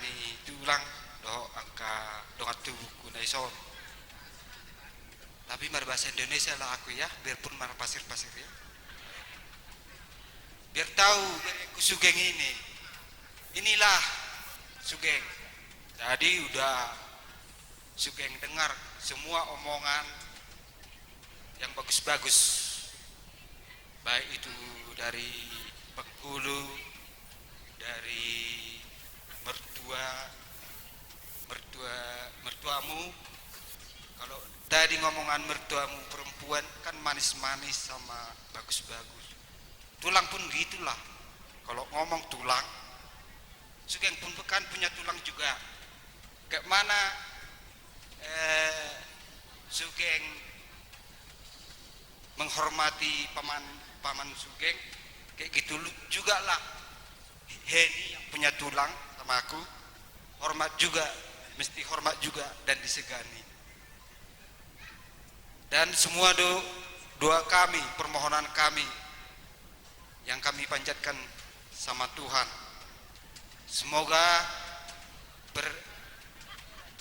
ni tulang doh angka dongat tubuhku na ison. Tapi mar bahasa Indonesia lah aku ya, biarpun mar pasir-pasir ya. Biar tahu aku Sugeng ini. Inilah Sugeng. Jadi udah Sugeng dengar semua omongan yang bagus-bagus. Baik itu dari Bengkulu, dari mertuamu. Kalau tadi ngomongan mertuamu perempuan kan manis-manis sama bagus-bagus. Tulang pun gitulah. Kalau ngomong tulang, Sugeng pun kan punya tulang juga. Kayak mana Sugeng menghormati paman Sugeng, kayak gitu juga lah Heni yang punya tulang sama aku, hormat juga, mesti hormat juga dan disegani. Dan semua doa kami, permohonan kami yang kami panjatkan sama Tuhan, semoga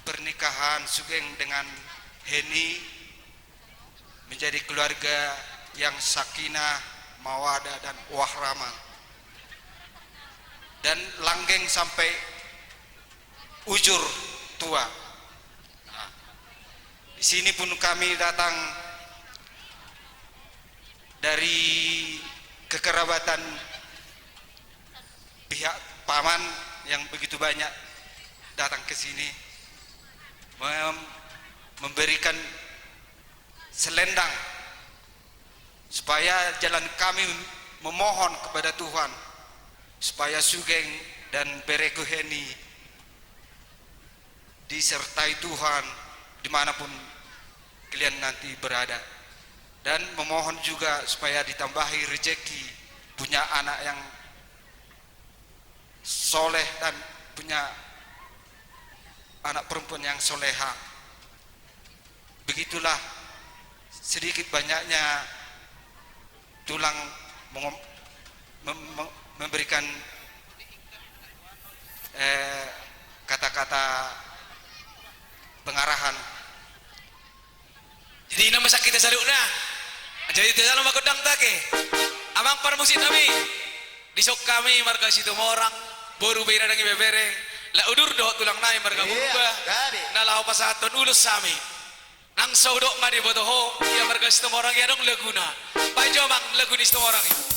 pernikahan Sugeng dengan Heni menjadi keluarga yang sakinah, mawadah dan wahrahmah, dan langgeng sampai ujur tua. Nah, di sini pun kami datang dari kekerabatan pihak paman yang begitu banyak datang ke sini memberikan selendang supaya jalan kami memohon kepada Tuhan supaya Sugeng dan Bereku Heni disertai Tuhan dimanapun kalian nanti berada, dan memohon juga supaya ditambahi rezeki, punya anak yang soleh dan punya anak perempuan yang soleha. Begitulah sedikit banyaknya tulang memberikan kata-kata pengarahan. Jadi nama sakit salukna. Jadi itu dalam makodang take. Amang parmusit kami. Disok kami marga situ orang boru beira dangi bebere. La udur do tulang nai marga berubah. Nalau pasaton ulus sami. Nang saudok ngadi botoho ya marga situ orang ya dong laguna. Pajo mang lagu di situ orang.